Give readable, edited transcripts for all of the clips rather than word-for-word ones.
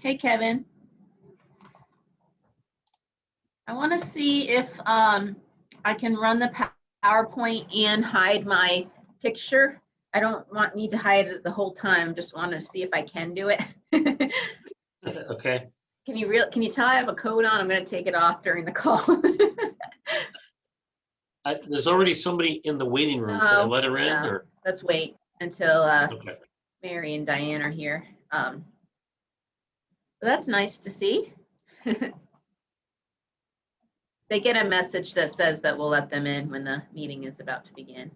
Hey, Kevin. I want to see if I can run the PowerPoint and hide my picture. I don't need to hide it the whole time. Just want to see if I can do it. Okay. Can you tell I have a coat on? I'm going to take it off during the call. There's already somebody in the waiting room. Should I let her in? No, Or? let's wait until Okay. Mary and Diane are here. But that's nice to see. They get a message that says that we'll let them in when the meeting is about to begin.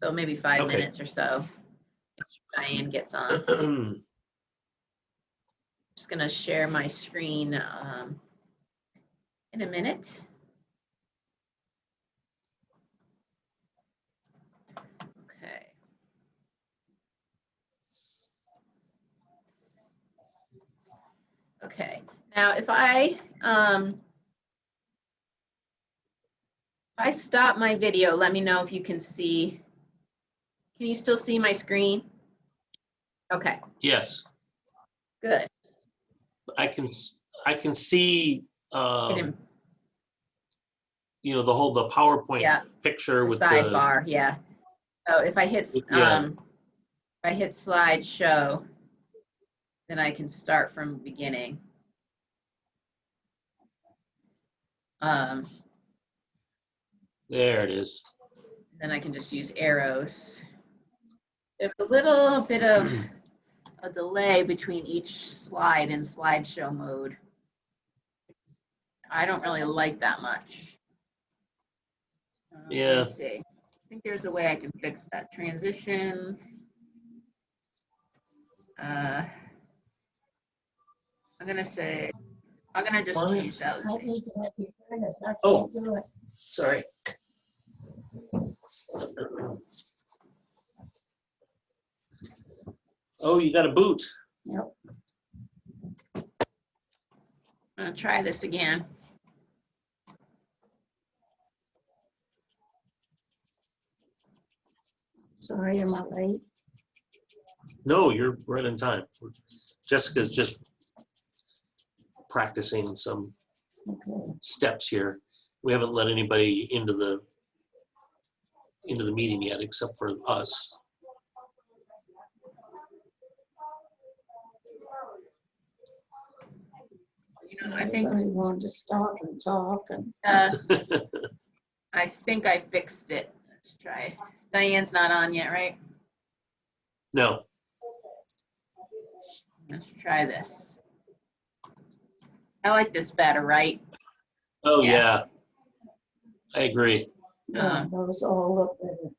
So maybe 5 minutes or so. If Diane gets on. Just gonna share my screen in a minute. Okay. Okay. Now, if I stop my video, let me know if you can see. Can you still see my screen? Okay. Yes. Good. I can see you know, the PowerPoint picture with the sidebar. Yeah. So if I hit slideshow, then I can start from the beginning. There it is. Then I can just use arrows. There's a little bit of a delay between each slide in slideshow mode. I don't really like that much. Yeah. Let me see. I think there's a way I can fix that. Transition. I'm gonna just change that. Oh, sorry. Oh, you got a boot. Yep. I'm gonna try this again. Sorry, am I late? No, you're right in time. Jessica's just practicing some steps here. We haven't let anybody into the meeting yet, except for us. You know, I think I wanted to stop and talk and. I think I fixed it. Let's try. Diane's not on yet, right? No. Let's try this. I like this better, right? Oh yeah. I agree. Yeah, those all look better.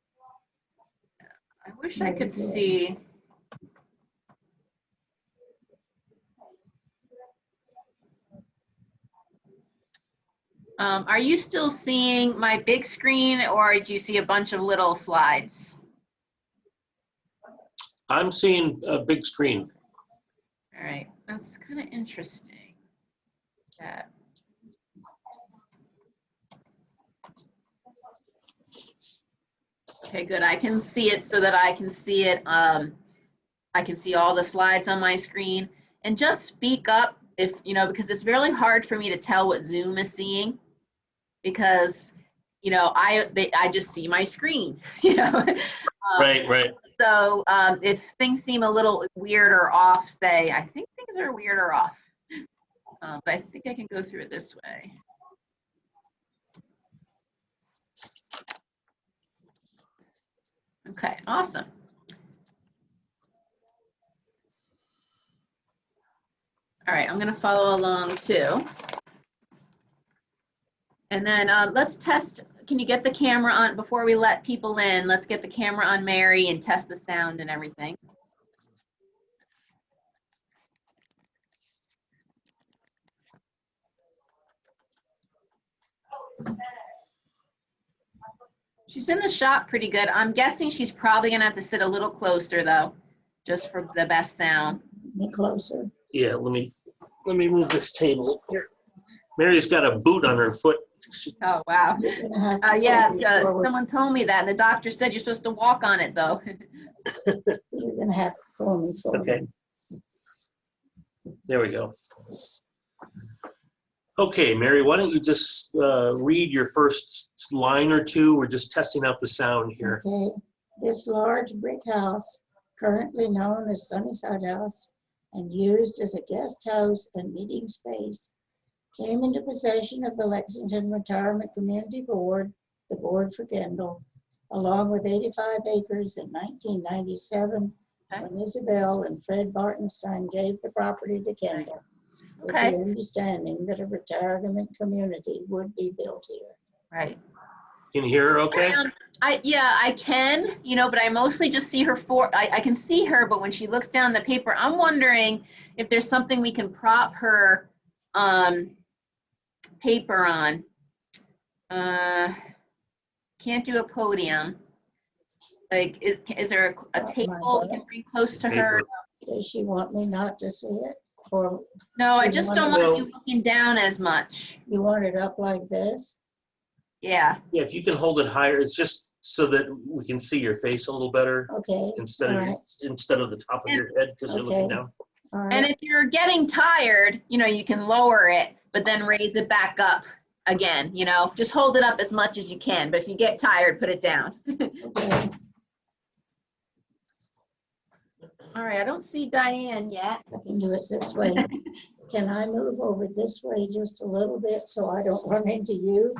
I wish I could see. Are you still seeing my big screen, or do you see a bunch of little slides? I'm seeing a big screen. All right, that's kind of interesting. That. Okay, good. I can see it so that I can see it. I can see all the slides on my screen. And just speak up if, because it's really hard for me to tell what Zoom is seeing, because, you know, I just see my screen, you know. Right, right. So if things seem a little weird or off, say, I think things are weird or off. But I think I can go through it this way. Okay, awesome. All right, I'm going to follow along too. And then let's test. Can you get the camera on before we let people in? Let's get the camera on Mary and test the sound and everything. She's in the shot pretty good. I'm guessing she's probably going to have to sit a little closer though, just for the best sound. Get closer. Yeah, let me move this table here. Mary's got a boot on her foot. Oh, wow. You're gonna have to Yeah, pull me forward. someone told me that. And the doctor said you're supposed to walk on it though. You're gonna have to pull me forward. Okay. There we go. Okay, Mary, why don't you just read your first line or two? We're just testing out the sound here. Okay, this large brick house, currently known as Sunnyside House and used as a guest house and meeting space, came into possession of the Lexington Retirement Community Board, the board for Kendall, along with 85 acres in 1997, when Isabel and Fred Bartenstein gave the property to Kendall, with the understanding that a retirement community would be built here. Right. Can you hear her okay? Yeah, I can, you know, but I mostly just see her I can see her, but when she looks down the paper, I'm wondering if there's something we can prop her paper on. Can't do a podium. Like, is there a table we can bring close to her? Does she want me not to see it? Or No, I just don't want you looking down as much. you want it up like this? Yeah. Yeah, if you can hold it higher, it's just so that we can see your face a little better Okay. instead of the top of your head because you're looking down. All right. And if you're getting tired, you know, you can lower it, but then raise it back up again, you know, just hold it up as much as you can. But if you get tired, put it down. Okay. All right, I don't see Diane yet. I can do it this way. Can I move over this way just a little bit so I don't run into you?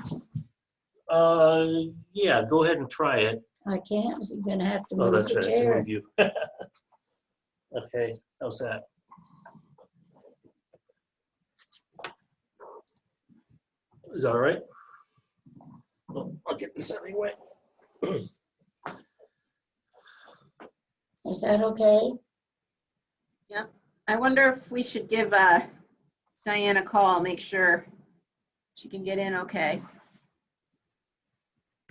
Yeah, go ahead and try it. I can't. You're gonna have to Oh, move that's the right, to chair. move you. Okay, how's that? Is that all right? Well, I'll get this everywhere. Is that okay? Yep. I wonder if we should give Diane a call, make sure she can get in okay.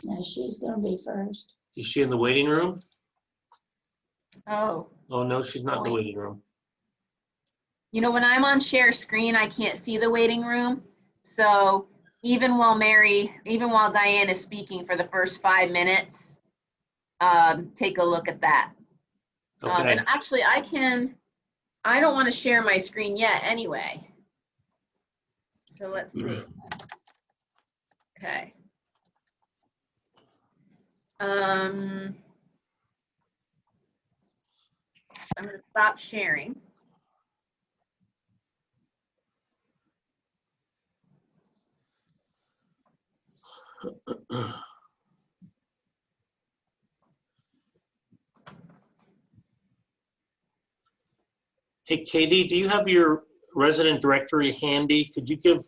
Now she's gonna be first. Is she in the waiting room? Oh. Oh, no, she's not in the waiting room. You know, when I'm on share screen, I can't see the waiting room. So even while Diane is speaking for the first 5 minutes, take a look at that. Okay. And actually I don't want to share my screen yet anyway. So let's see. Okay. I'm going to stop sharing. Hey, Katie, do you have your resident directory handy? Could you give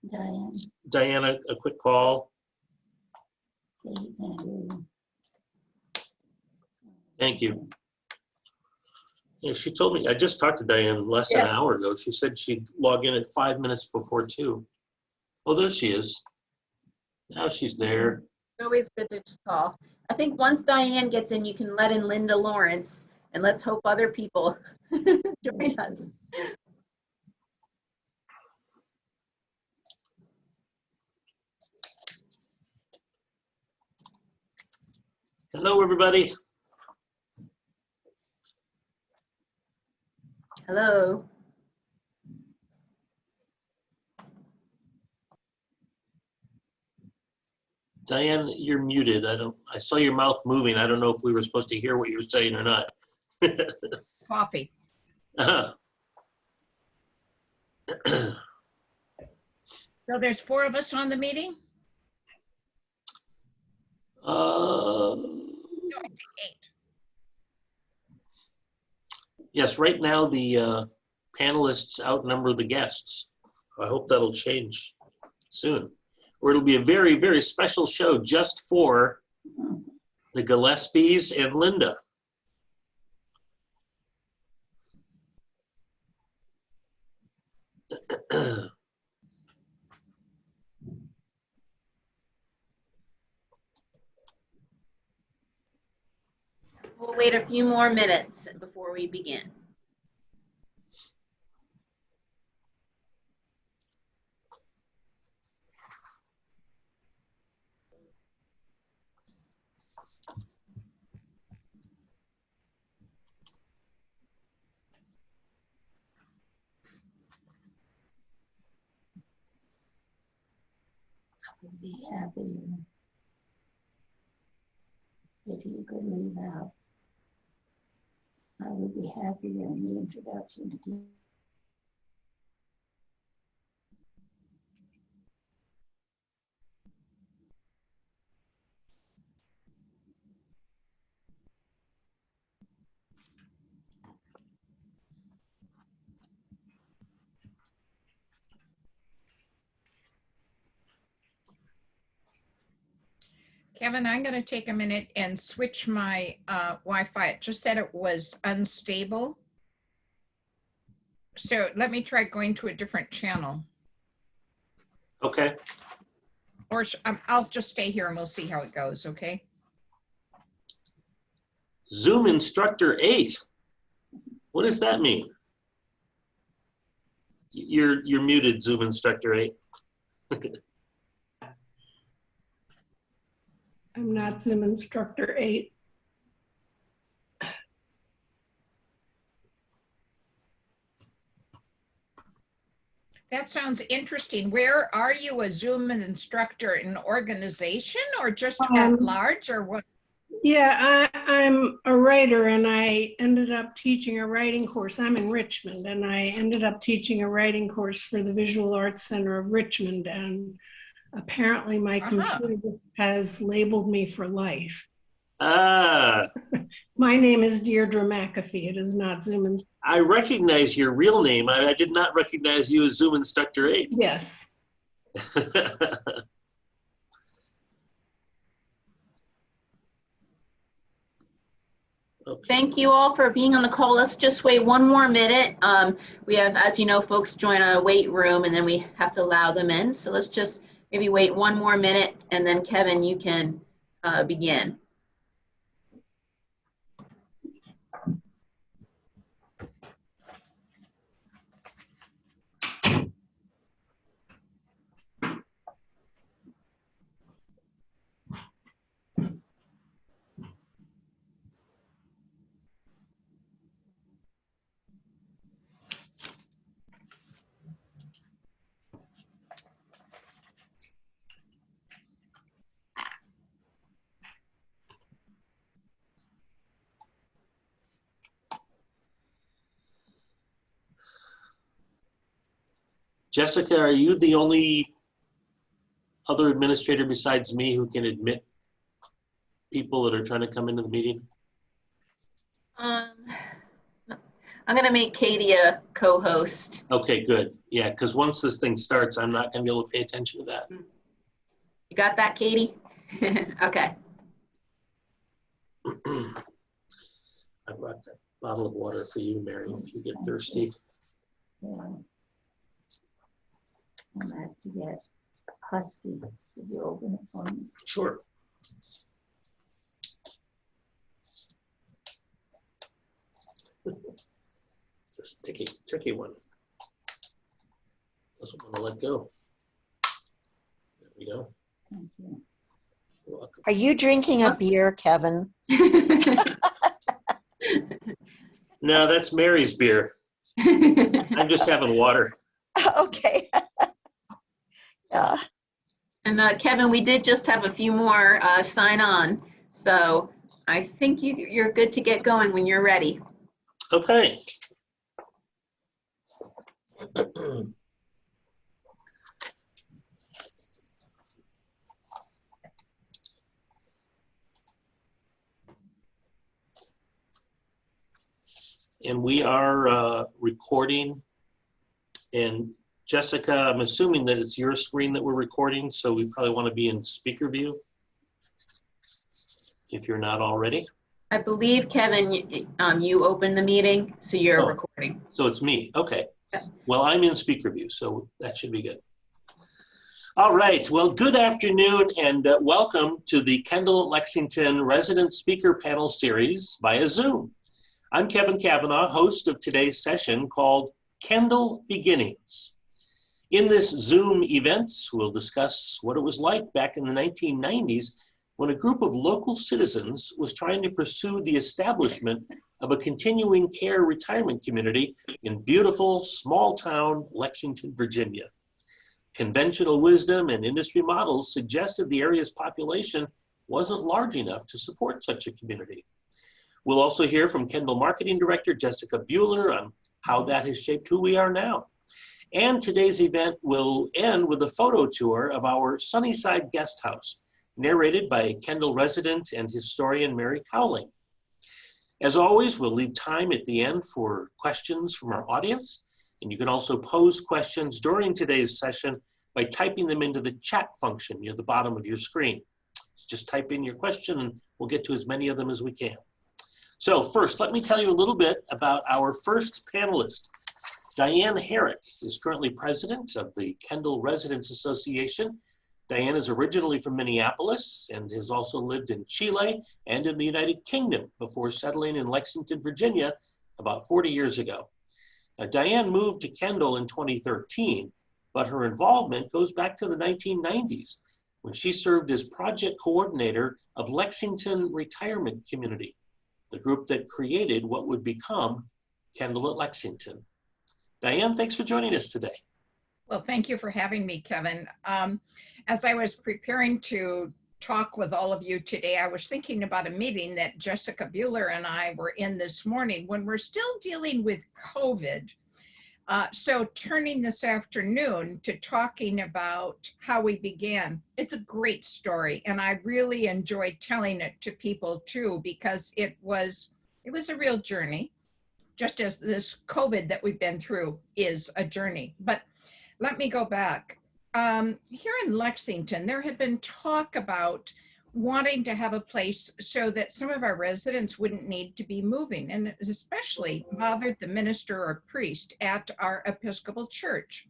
Diane. Diana a quick call? Okay, you can hear you. Thank you. Yeah, she told me, I just talked to Diane less than an hour ago. She said she'd log in at 5 minutes before 2. Oh, there she is. Now she's there. It's always good to call. I think once Diane gets in, you can let in Linda Lawrence, and let's hope other people join us. Hello, everybody. Hello. Diane, you're muted. I saw your mouth moving. I don't know if we were supposed to hear what you were saying or not. Coffee. Uh-huh. So there's 4 of us on the meeting? Uh, No, I think 8. yes, right now the panelists outnumber the guests. I hope that'll change soon. Or it'll be a very, very special show just for the Gillespies and Linda. We'll wait a few more minutes before we begin. I would be happy if you could leave out. I would be happier in the introduction to you. Kevin, I'm going to take a minute and switch my Wi-Fi. It just said it was unstable. So let me try going to a different channel. Okay. Or I'll just stay here and we'll see how it goes, okay? Zoom instructor 8. What does that mean? You're muted, Zoom instructor 8. I'm not Zoom instructor 8. That sounds interesting. Where are you a Zoom instructor, in organization or just at large or what? Yeah, I'm a writer and I ended up teaching a writing course. I'm in Richmond and I ended up teaching a writing course for the Visual Arts Center of Richmond, and apparently my computer has labeled me for life. Ah. My name is Deirdre McAfee. It is not Zoom instructor. I recognize your real name. I did not recognize you as Zoom instructor 8. Yes. Okay. Thank you all for being on the call. Let's just wait one more minute. We have, as you know, folks join a wait room and then we have to allow them in. So let's just maybe wait one more minute and then Kevin, you can begin. Jessica, are you the only other administrator besides me who can admit people that are trying to come into the meeting? I'm going to make Katie a co-host. Okay, good. Yeah, because once this thing starts, I'm not going to be able to pay attention to that. You got that, Katie? Okay. I brought that bottle of water for you, Mary, if you get thirsty. Yeah. I'm going to have to get husky. Could you open it for me? Sure. It's a tricky one. Doesn't want to let go. There we go. Thank you. You're welcome. Are you drinking a beer, Kevin? No, that's Mary's beer. I'm just having water. Okay. Yeah. And Kevin, we did just have a few more sign on. So I think you're good to get going when you're ready. Okay. And we are recording. And Jessica, I'm assuming that it's your screen that we're recording, so we probably want to be in speaker view if you're not already. I believe, Kevin, you opened the meeting, so you're recording. So it's me. Okay. Yep. Well, I'm in speaker view, so that should be good. All right. Well, good afternoon and welcome to the Kendall Lexington Resident Speaker Panel Series via Zoom. I'm Kevin Cavanaugh, host of today's session called Kendall Beginnings. In this Zoom event, we'll discuss what it was like back in the 1990s when a group of local citizens was trying to pursue the establishment of a continuing care retirement community in beautiful small town Lexington, Virginia. Conventional wisdom and industry models suggested the area's population wasn't large enough to support such a community. We'll also hear from Kendall Marketing Director Jessica Bueller on how that has shaped who we are now. And today's event will end with a photo tour of our Sunnyside guest house, narrated by Kendall resident and historian Mary Coulling. As always, we'll leave time at the end for questions from our audience, and you can also pose questions during today's session by typing them into the chat function near the bottom of your screen. So just type in your question and we'll get to as many of them as we can. So first, let me tell you a little bit about our first panelist. Diane Herrick is currently president of the Kendall Residents Association. Diane is originally from Minneapolis and has also lived in Chile and in the United Kingdom before settling in Lexington, Virginia about 40 years ago. Now, Diane moved to Kendall in 2013, but her involvement goes back to the 1990s when she served as project coordinator of Lexington Retirement Community, the group that created what would become Kendall at Lexington. Diane, thanks for joining us today. Well, thank you for having me, Kevin. As I was preparing to talk with all of you today, I was thinking about a meeting that Jessica Bueller and I were in this morning when we're still dealing with COVID. So turning this afternoon to talking about how we began, it's a great story. And I really enjoyed telling it to people too, because it was a real journey, just as this COVID that we've been through is a journey. But let me go back. Here in Lexington, there had been talk about wanting to have a place so that some of our residents wouldn't need to be moving, and it especially bothered the minister or priest at our Episcopal church,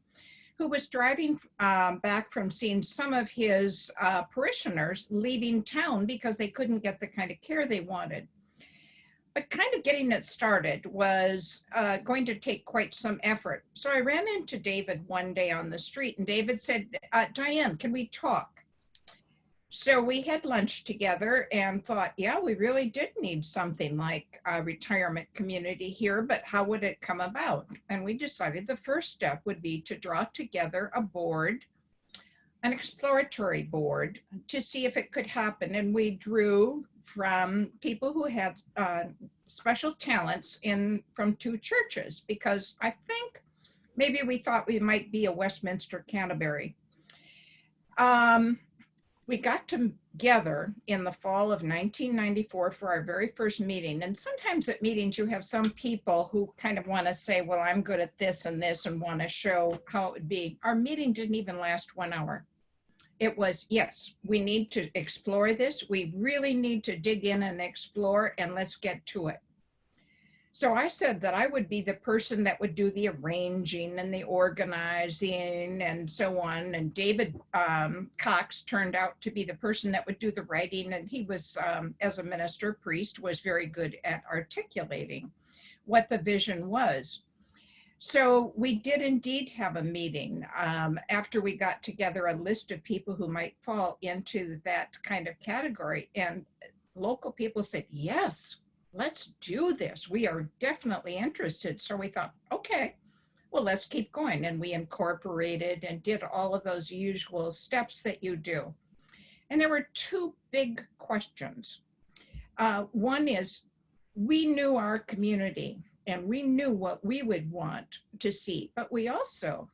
who was driving back from seeing some of his parishioners leaving town because they couldn't get the kind of care they wanted. But kind of getting it started was going to take quite some effort. So I ran into David one day on the street, and David said, Diane, can we talk? So we had lunch together and thought, yeah, we really did need something like a retirement community here, but how would it come about? And we decided the first step would be to draw together a board, an exploratory board, to see if it could happen. And we drew from people who had special talents from two churches, because I think maybe we thought we might be a Westminster Canterbury. We got together in the fall of 1994 for our very first meeting. And sometimes at meetings, you have some people who kind of want to say, well, I'm good at this and this, and want to show how it would be. Our meeting didn't even last 1 hour. It was, yes, we need to explore this. We really need to dig in and explore, and let's get to it. So I said that I would be the person that would do the arranging and the organizing and so on. And David Cox turned out to be the person that would do the writing. And he was, as a minister priest, was very good at articulating what the vision was. So we did indeed have a meeting after we got together a list of people who might fall into that kind of category. And local people said, yes, let's do this. We are definitely interested. So we thought, okay, well, let's keep going. And we incorporated and did all of those usual steps that you do. And there were two big questions. One is, we knew our community and we knew what we would want to see, but we also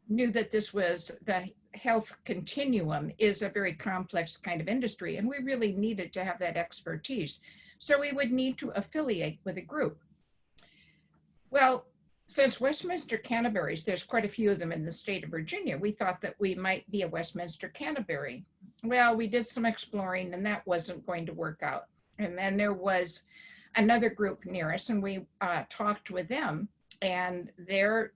knew that this was the health continuum is a very complex kind of industry, and we really needed to have that expertise. So we would need to affiliate with a group. Well, since Westminster Canterbury's, there's quite a few of them in the state of Virginia, we thought that we might be a Westminster Canterbury. Well, we did some exploring and that wasn't going to work out. And then there was another group near us, and we talked with them, and their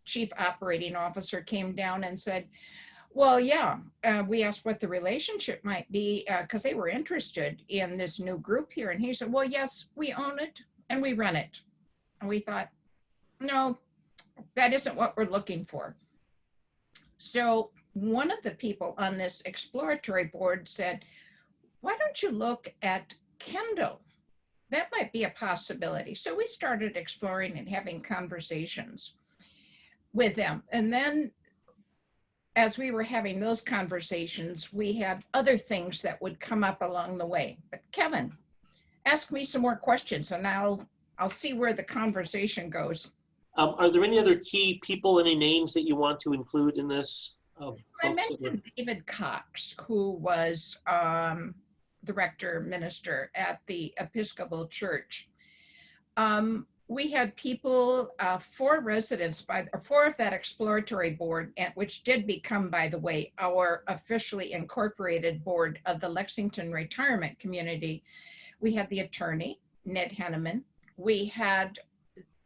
chief operating officer came down and said, well, yeah, we asked what the relationship might be because they were interested in this new group here. And he said, well, yes, we own it and we run it. And we thought, no, that isn't what we're looking for. So one of the people on this exploratory board said, why don't you look at Kendall? That might be a possibility. So we started exploring and having conversations with them. And then as we were having those conversations, we had other things that would come up along the way. But Kevin, ask me some more questions and I'll see where the conversation goes. Are there any other key people, any names that you want to include in this? I mentioned David Cox, who was the rector minister at the Episcopal Church. We had people, 4 residents, 4 of that exploratory board, which did become, by the way, our officially incorporated board of the Lexington Retirement Community. We had the attorney, Ned Henneman. We had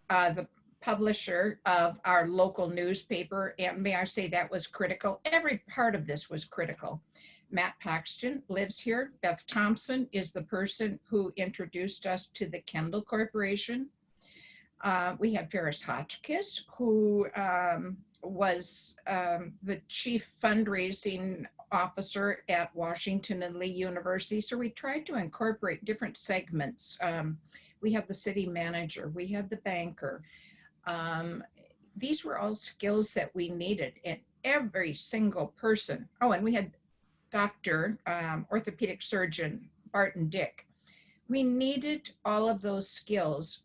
the publisher of our local newspaper, and may I say that was critical. Every part of this was critical. Matt Paxton lives here. Beth Thompson is the person who introduced us to the Kendall Corporation. We had Ferris Hotchkiss, who was the chief fundraising officer at Washington and Lee University. So we tried to incorporate different segments. We had the city manager, we had the banker. These were all skills that we needed in every single person. Oh, and we had Dr. Orthopedic surgeon, Barton Dick. We needed all of those skills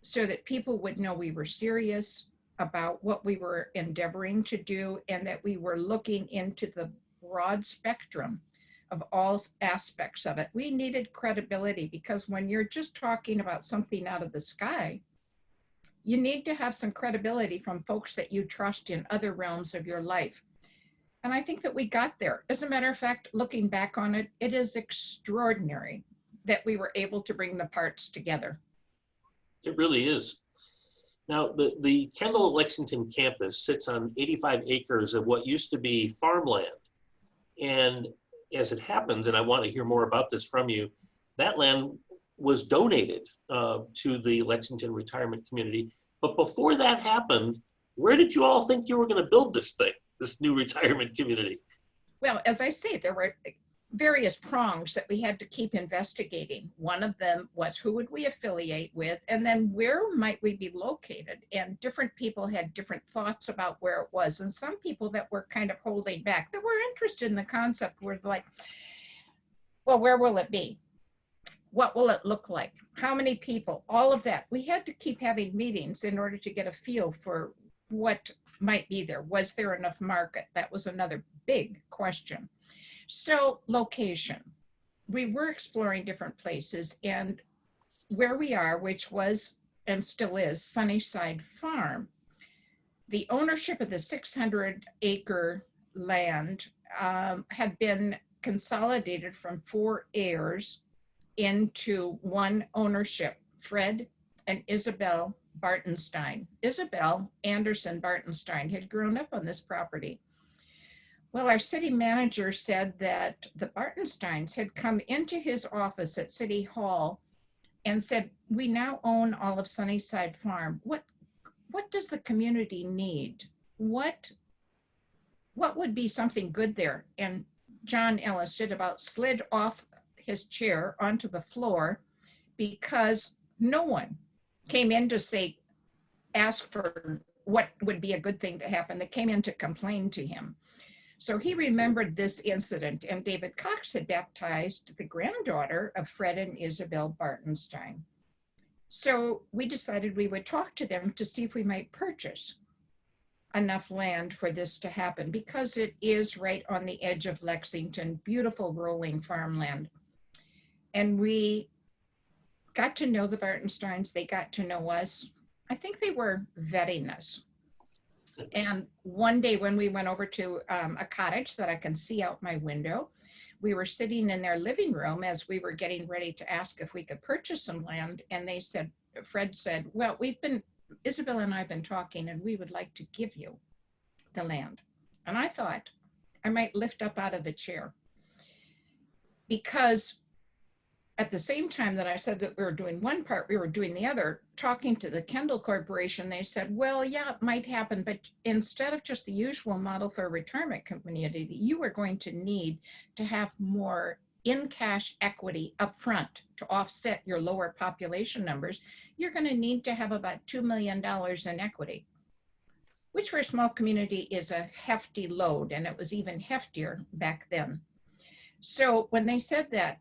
so that people would know we were serious about what we were endeavoring to do and that we were looking into the broad spectrum of all aspects of it. We needed credibility because when you're just talking about something out of the sky, you need to have some credibility from folks that you trust in other realms of your life. And I think that we got there. As a matter of fact, looking back on it, it is extraordinary that we were able to bring the parts together. It really is. Now, the Kendall Lexington campus sits on 85 acres of what used to be farmland. And as it happens, and I want to hear more about this from you, that land was donated to the Lexington Retirement Community. But before that happened, where did you all think you were going to build this thing, this new retirement community? Well, as I say, there were various prongs that we had to keep investigating. One of them was who would we affiliate with, and then where might we be located? And different people had different thoughts about where it was. And some people that were kind of holding back, that were interested in the concept, were like, well, where will it be? What will it look like? How many people? All of that. We had to keep having meetings in order to get a feel for what might be there. Was there enough market? That was another big question. So location. We were exploring different places, and where we are, which was and still is Sunnyside Farm, the ownership of the 600-acre land had been consolidated from 4 heirs into one ownership, Fred and Isabel Bartenstein. Isabel Anderson Bartenstein had grown up on this property. Well, our city manager said that the Bartensteins had come into his office at City Hall and said, we now own all of Sunnyside Farm. What does the community need? What would be something good there? And John Ellis did about slid off his chair onto the floor because no one came in to say, ask for what would be a good thing to happen. They came in to complain to him. So he remembered this incident, and David Cox had baptized the granddaughter of Fred and Isabel Bartenstein. So we decided we would talk to them to see if we might purchase enough land for this to happen, because it is right on the edge of Lexington, beautiful rolling farmland. And we got to know the Bartensteins, they got to know us. I think they were vetting us. And one day when we went over to a cottage that I can see out my window, we were sitting in their living room as we were getting ready to ask if we could purchase some land. And they said, Fred said, well, Isabel and I have been talking, and we would like to give you the land. And I thought I might lift up out of the chair, because at the same time that I said that we were doing one part, we were doing the other. Talking to the Kendall Corporation, they said, well, yeah, it might happen, but instead of just the usual model for a retirement community, you are going to need to have more in-cash equity up front to offset your lower population numbers. You're going to need to have about $2 million in equity, which for a small community is a hefty load, and it was even heftier back then. So when they said that,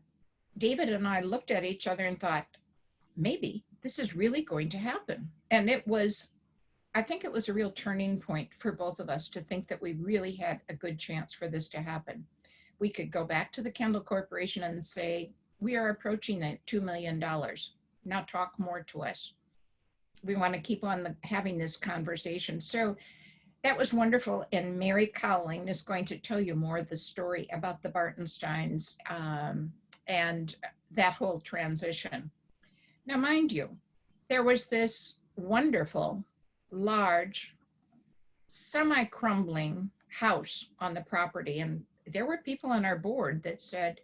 David and I looked at each other and thought, maybe this is really going to happen. And I think it was a real turning point for both of us to think that we really had a good chance for this to happen. We could go back to the Kendall Corporation and say, we are approaching that $2 million. Now talk more to us. We want to keep on having this conversation. So that was wonderful. And Mary Coulling is going to tell you more of the story about the Bartensteins and that whole transition. Now, mind you, there was this wonderful, large, semi-crumbling house on the property. And there were people on our board that said,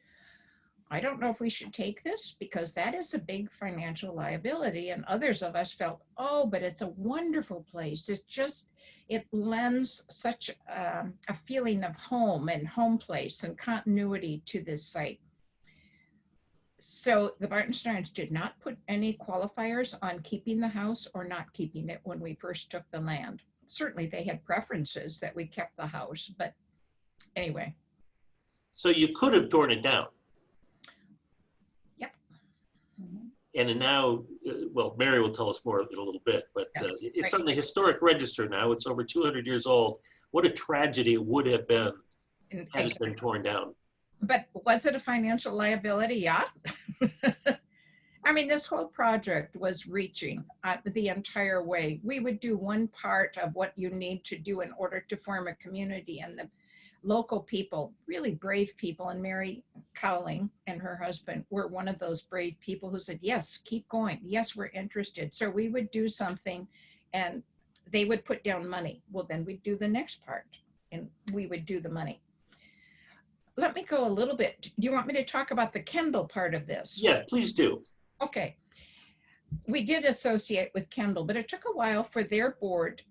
I don't know if we should take this because that is a big financial liability. And others of us felt, oh, but it's a wonderful place. It lends such a feeling of home and home place and continuity to this site. So the Bartensteins did not put any qualifiers on keeping the house or not keeping it when we first took the land. Certainly they had preferences that we kept the house, but anyway. So you could have torn it down. Yep. And now, well, Mary will tell us more in a little bit, but it's on the historic register now. It's over 200 years old. What a tragedy it would have been had it been torn down. But was it a financial liability? Yeah. I mean, this whole project was reaching the entire way. We would do one part of what you need to do in order to form a community, and the local people, really brave people, and Mary Coulling and her husband were one of those brave people who said, yes, keep going. Yes, we're interested. So we would do something and they would put down money. Well, then we'd do the next part and we would do the money. Let me go a little bit. Do you want me to talk about the Kendall part of this? Yeah, please do. Okay. We did associate with Kendall, but it took a while for their board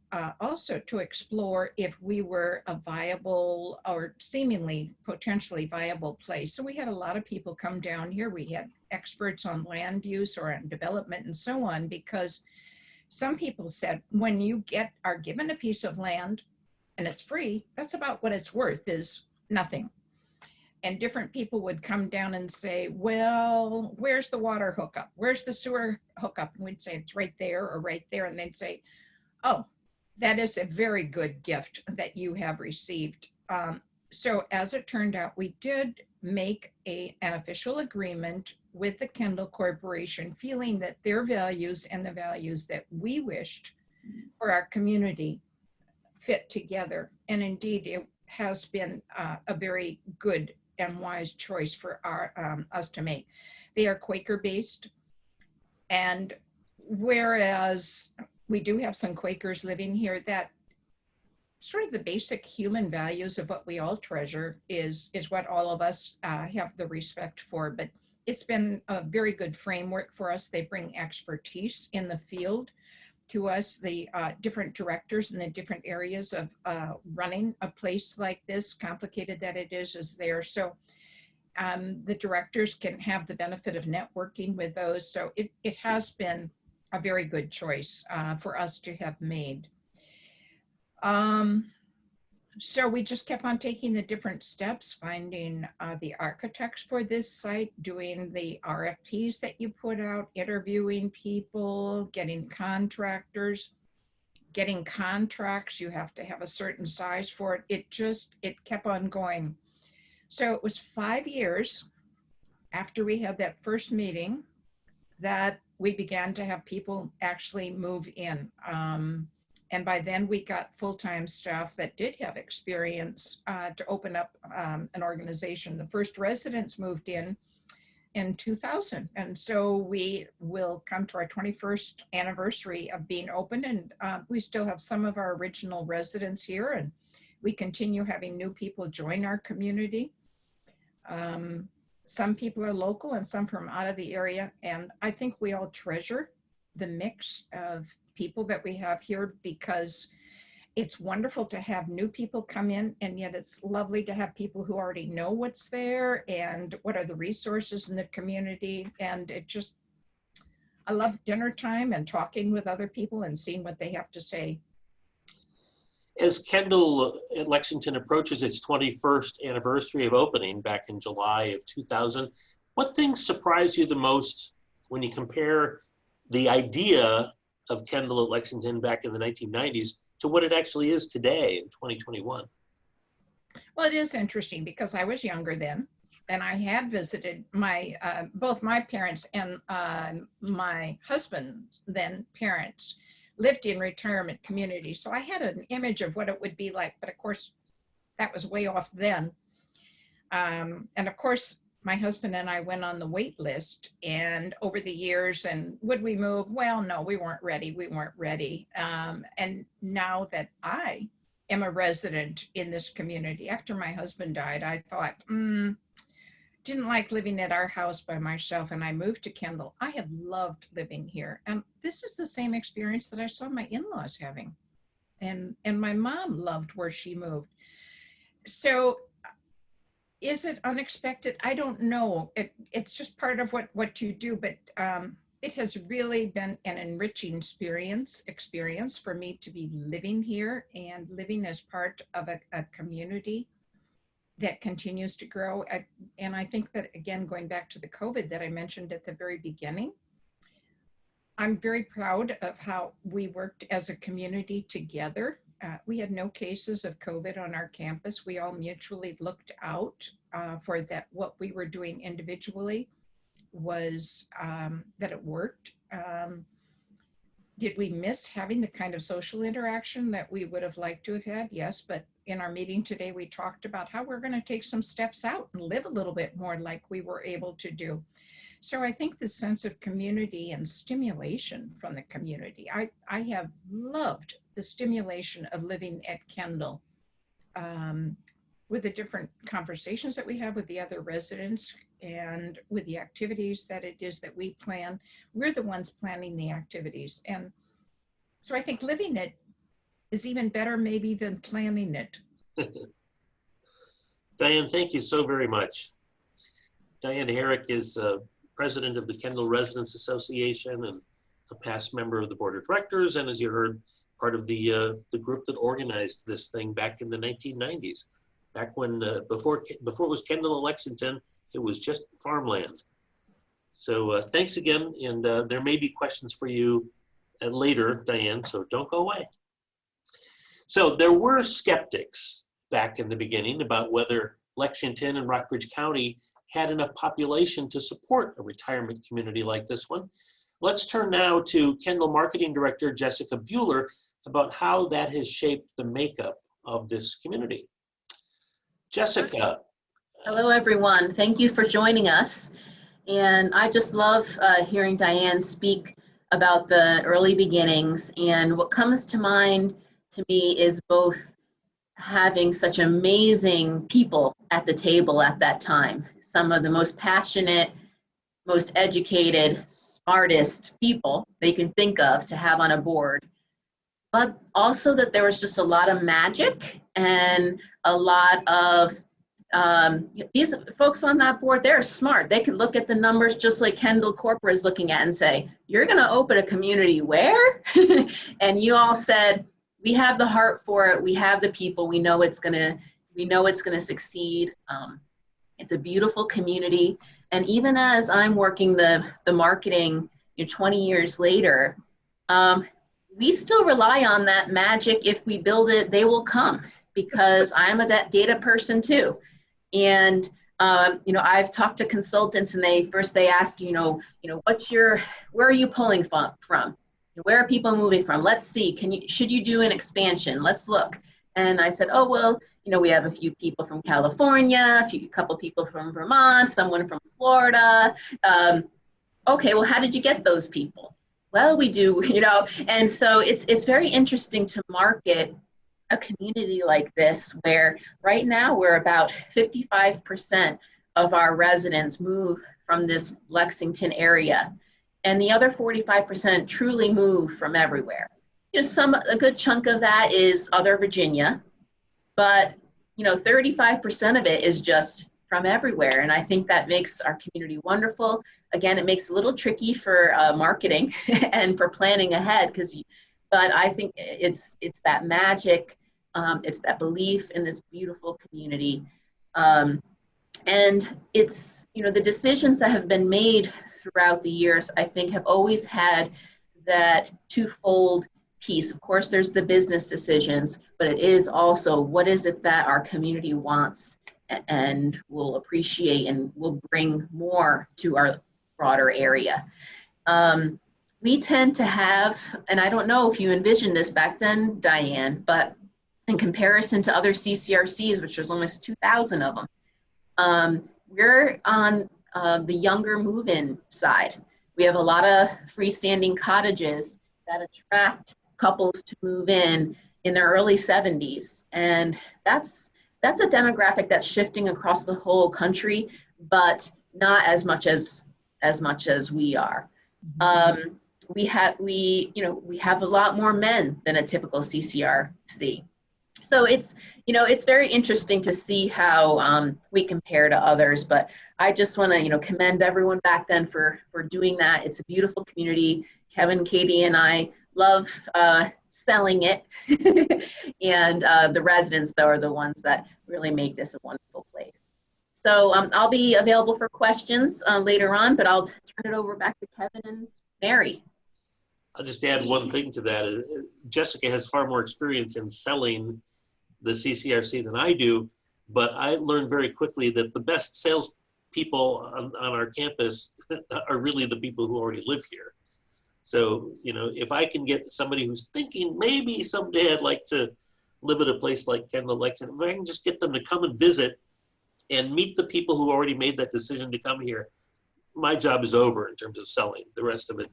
also to explore if we were a viable or seemingly potentially viable place. So we had a lot of people come down here. We had experts on land use or on development and so on, because some people said when you are given a piece of land and it's free, that's about what it's worth, is nothing. And different people would come down and say, well, where's the water hookup? Where's the sewer hookup? And we'd say, it's right there or right there. And they'd say, oh, that is a very good gift that you have received. So as it turned out, we did make an official agreement with the Kendall Corporation, feeling that their values and the values that we wished for our community fit together. And indeed, it has been a very good and wise choice for us to make. They are Quaker based, and whereas we do have some Quakers living here, that sort of the basic human values of what we all treasure is what all of us have the respect for. But it's been a very good framework for us. They bring expertise in the field to us, the different directors in the different areas of running a place like this, complicated that it is there. So the directors can have the benefit of networking with those. So it has been a very good choice for us to have made. So we just kept on taking the different steps, finding the architects for this site, doing the RFPs that you put out, interviewing people, getting contractors, getting contracts. You have to have a certain size for it. It kept on going. So it was 5 years after we had that first meeting that we began to have people actually move in. And by then we got full-time staff that did have experience to open up an organization. The first residents moved in 2000. And so we will come to our 21st anniversary of being open. And we still have some of our original residents here, and we continue having new people join our community. Some people are local and some from out of the area. And I think we all treasure the mix of people that we have here, because it's wonderful to have new people come in, and yet it's lovely to have people who already know what's there and what are the resources in the community. And I love dinner time and talking with other people and seeing what they have to say. As Kendall at Lexington approaches its 21st anniversary of opening back in July of 2000, what things surprise you the most when you compare the idea of Kendall at Lexington back in the 1990s to what it actually is today in 2021? Well, it is interesting because I was younger then, and I had visited both my parents and my husband's then parents lived in retirement community. So I had an image of what it would be like, but of course that was way off then. And of course, my husband and I went on the wait list, and over the years, and would we move? Well, no, we weren't ready. And now that I am a resident in this community, after my husband died, I thought, didn't like living at our house by myself, and I moved to Kendall. I have loved living here. And this is the same experience that I saw my in-laws having. And my mom loved where she moved. So is it unexpected? I don't know. It's just part of what you do, but it has really been an enriching experience for me to be living here and living as part of a community that continues to grow. And I think that, again, going back to the COVID that I mentioned at the very beginning, I'm very proud of how we worked as a community together. We had no cases of COVID on our campus. We all mutually looked out for that. What we were doing individually was that it worked. Did we miss having the kind of social interaction that we would have liked to have had? Yes, but in our meeting today, we talked about how we're going to take some steps out and live a little bit more like we were able to do. So I think the sense of community and stimulation from the community, I have loved the stimulation of living at Kendall with the different conversations that we have with the other residents and with the activities that it is that we plan. We're the ones planning the activities. And so I think living it is even better maybe than planning it. Diane, thank you so very much. Diane Herrick is president of the Kendall Residents Association and a past member of the board of directors, and as you heard, part of the group that organized this thing back in the 1990s. Back when, before it was Kendall and Lexington, it was just farmland. So thanks again, and there may be questions for you later, Diane, so don't go away. So there were skeptics back in the beginning about whether Lexington and Rockbridge County had enough population to support a retirement community like this one. Let's turn now to Kendall Marketing Director Jessica Bueller about how that has shaped the makeup of this community. Jessica. Hello, everyone. Thank you for joining us. And I just love hearing Diane speak about the early beginnings. And what comes to mind to me is both having such amazing people at the table at that time. Some of the most passionate, most educated, smartest people they can think of to have on a board. But also that there was just a lot of magic and a lot of these folks on that board, they're smart. They can look at the numbers just like Kendall Corporate is looking at and say, you're going to open a community where? And you all said, we have the heart for it. We have the people. We know it's gonna succeed. It's a beautiful community. And even as I'm working the marketing, 20 years later, we still rely on that magic. If we build it, they will come, because I'm a data person too. And I've talked to consultants, and they ask, where are you pulling from? Where are people moving from? Let's see, should you do an expansion? Let's look. And I said, oh, well, we have a few people from California, a couple people from Vermont, someone from Florida. Okay, well, how did you get those people? Well, we do, and so it's very interesting to market a community like this, where right now we're about 55% of our residents move from this Lexington area, and the other 45% truly move from everywhere. A good chunk of that is other Virginia, but 35% of it is just from everywhere, and I think that makes our community wonderful. Again, it makes it a little tricky for marketing and for planning ahead, but I think it's that magic. It's that belief in this beautiful community. And it's, the decisions that have been made throughout the years, I think, have always had that twofold piece. Of course, there's the business decisions, but it is also, what is it that our community wants and will appreciate and will bring more to our broader area. We tend to have, and I don't know if you envisioned this back then, Diane, but in comparison to other CCRCs, which there's almost 2,000 of them, we're on the younger move-in side. We have a lot of freestanding cottages that attract couples to move in their early 70s, and that's a demographic that's shifting across the whole country, but not as much as we are. We have a lot more men than a typical CCRC. So it's very interesting to see how we compare to others, but I just want to commend everyone back then for doing that. It's a beautiful community. Kevin, Katie, and I love selling it, and the residents, though, are the ones that really make this a wonderful place. So I'll be available for questions later on, but I'll turn it over back to Kevin and Mary. I'll just add one thing to that. Jessica has far more experience in selling the CCRC than I do, but I learned very quickly that the best sales people on our campus are really the people who already live here. So, if I can get somebody who's thinking maybe someday I'd like to live at a place like Kendall, Lexington, if I can just get them to come and visit and meet the people who already made that decision to come here, my job is over in terms of selling. The rest of it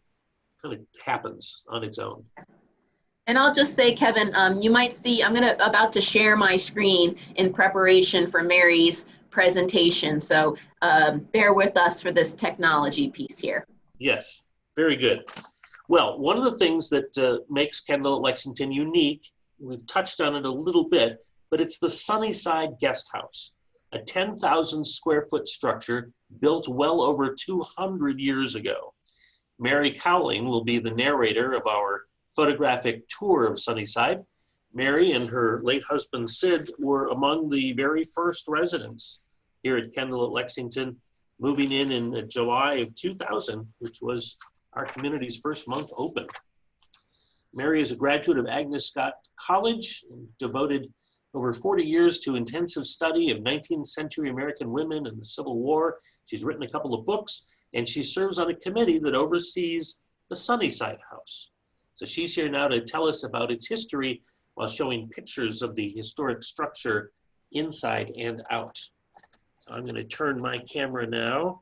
kind of happens on its own. And I'll just say, Kevin, you might see, I'm about to share my screen in preparation for Mary's presentation. So bear with us for this technology piece here. Yes, very good. Well, one of the things that makes Kendall at Lexington unique, we've touched on it a little bit, but it's the Sunnyside Guest House, a 10,000 square foot structure built well over 200 years ago. Mary Coulling will be the narrator of our photographic tour of Sunnyside. Mary and her late husband, Sid, were among the very first residents here at Kendall at Lexington, moving in July of 2000, which was our community's first month open. Mary is a graduate of Agnes Scott College and devoted over 40 years to intensive study of 19th century American women and the Civil War. She's written a couple of books, and she serves on a committee that oversees the Sunnyside House. So she's here now to tell us about its history while showing pictures of the historic structure inside and out. So I'm going to turn my camera now.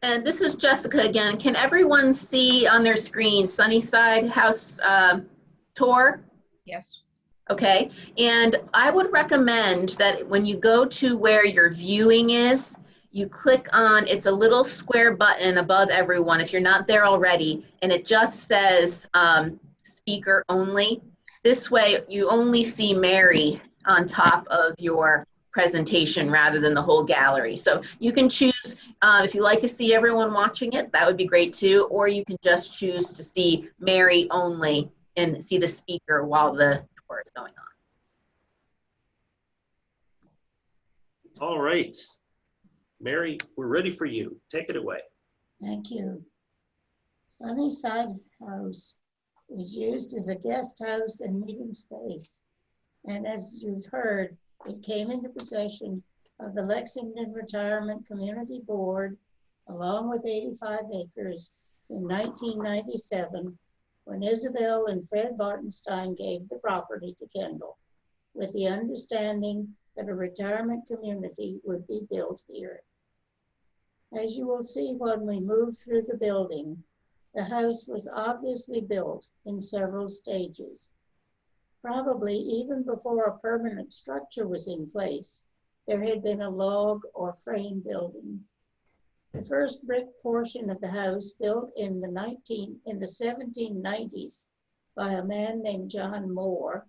And this is Jessica again. Can everyone see on their screen Sunnyside House tour? Yes. Okay. And I would recommend that when you go to where your viewing is, you click on, it's a little square button above everyone if you're not there already, and it just says speaker only. This way you only see Mary on top of your presentation rather than the whole gallery. So you can choose, if you like to see everyone watching it, that would be great too, or you can just choose to see Mary only and see the speaker while the tour is going on. All right. Mary, we're ready for you. Take it away. Thank you. Sunnyside House is used as a guest house and meeting space. And as you've heard, it came into possession of the Lexington Retirement Community Board, along with 85 acres, in 1997, when Isabel and Fred Bartenstein gave the property to Kendall, with the understanding that a retirement community would be built here. As you will see when we move through the building, the house was obviously built in several stages. Probably even before a permanent structure was in place, there had been a log or frame building. The first brick portion of the house, built in the 1790s by a man named John Moore,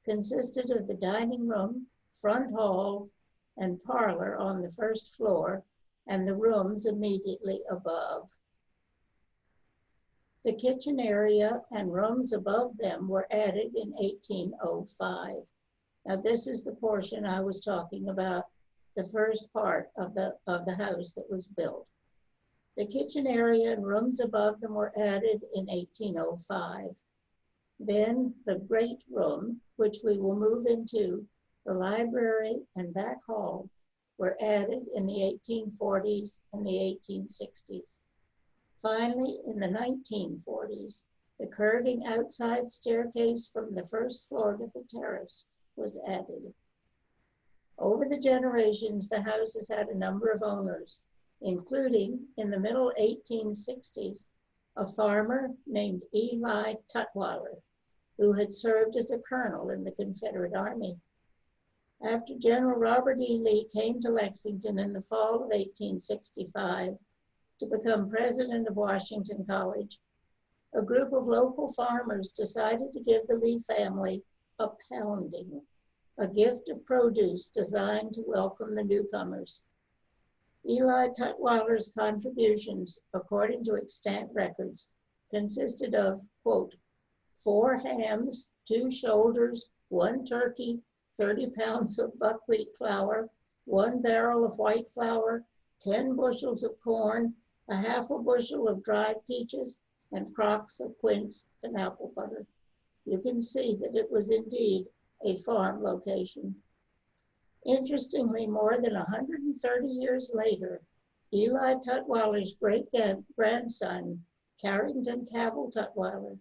consisted of the dining room, front hall, and parlor on the first floor, and the rooms immediately above. The kitchen area and rooms above them were added in 1805. Now this is the portion I was talking about, the first part of the house that was built. The kitchen area and rooms above them were added in 1805. Then the great room, which we will move into, the library and back hall, were added in the 1840s and the 1860s. Finally, in the 1940s, the curving outside staircase from the first floor to the terrace was added. Over the generations, the house has had a number of owners, including in the middle 1860s, a farmer named Eli Tutwiler, who had served as a colonel in the Confederate Army. After General Robert E. Lee came to Lexington in the fall of 1865 to become president of Washington College, a group of local farmers decided to give the Lee family a pounding, a gift of produce designed to welcome the newcomers. Eli Tutwiler's contributions, according to extant records, consisted of, quote, 4 hams, 2 shoulders, 1 turkey, 30 pounds of buckwheat flour, 1 barrel of white flour, 10 bushels of corn, a half a bushel of dried peaches, and crocks of quince and apple butter. You can see that it was indeed a farm location. Interestingly, more than 130 years later, Eli Tutwiler's great-grandson, Carrington Cabell Tutwiler,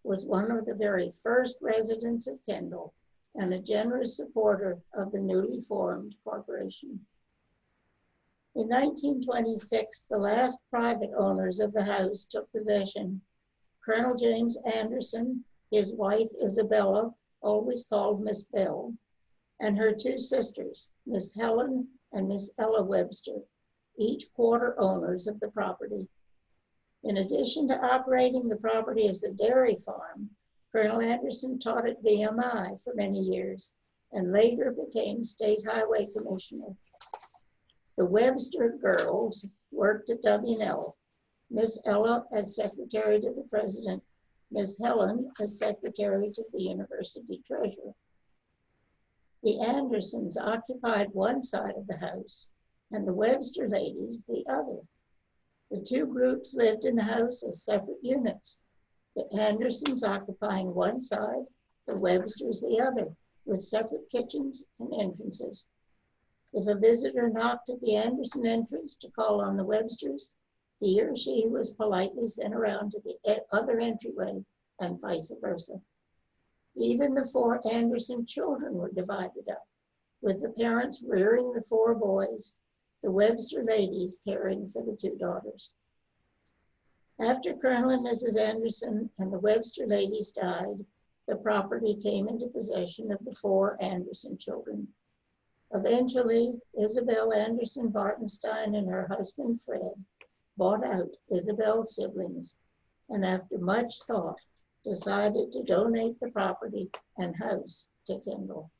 was one of the very first residents of Kendall and a generous supporter of the newly formed corporation. In 1926, the last private owners of the house took possession. Colonel James Anderson, his wife Isabella, always called Miss Bell, and her 2 sisters, Miss Helen and Miss Ella Webster, each quarter owners of the property. In addition to operating the property as a dairy farm, Colonel Anderson taught at VMI for many years and later became State Highway Commissioner. The Webster girls worked at W&L, Miss Ella as Secretary to the President, Miss Helen as Secretary to the University Treasurer. The Andersons occupied one side of the house and the Webster ladies the other. The 2 groups lived in the house as separate units, the Andersons occupying one side, the Websters the other, with separate kitchens and entrances. If a visitor knocked at the Anderson entrance to call on the Websters, he or she was politely sent around to the other entryway and vice versa. Even the 4 Anderson children were divided up, with the parents rearing the 4 boys, the Webster ladies caring for the 2 daughters. After Colonel and Mrs. Anderson and the Webster ladies died, the property came into possession of the 4 Anderson children. Eventually, Isabel Anderson Bartenstein and her husband Fred bought out Isabel's siblings, and after much thought, decided to donate the property and house to Kendall.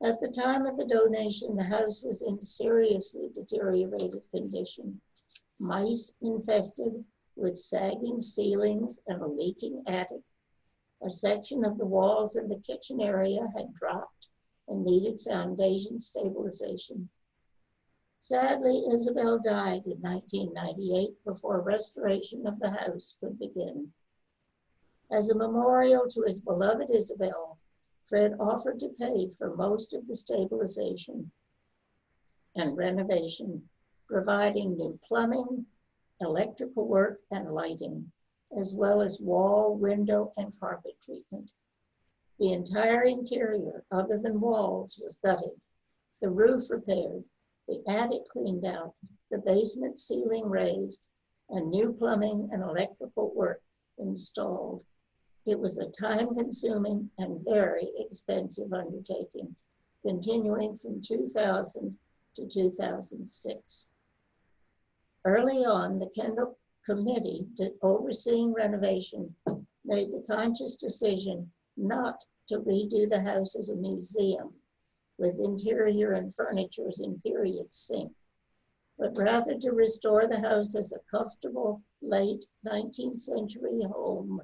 At the time of the donation, the house was in seriously deteriorated condition. Mice infested, with sagging ceilings and a leaking attic, A section of the walls in the kitchen area had dropped and needed foundation stabilization. Sadly, Isabel died in 1998 before restoration of the house could begin. As a memorial to his beloved Isabel, Fred offered to pay for most of the stabilization and renovation, providing new plumbing, electrical work, and lighting, as well as wall, window, and carpet treatment. The entire interior, other than walls, was gutted, the roof repaired, the attic cleaned out, the basement ceiling raised, and new plumbing and electrical work installed. It was a time-consuming and very expensive undertaking, continuing from 2000 to 2006. Early on, the Kendall committee overseeing renovation made the conscious decision not to redo the house as a museum with interior and furniture in period sync, but rather to restore the house as a comfortable late 19th century home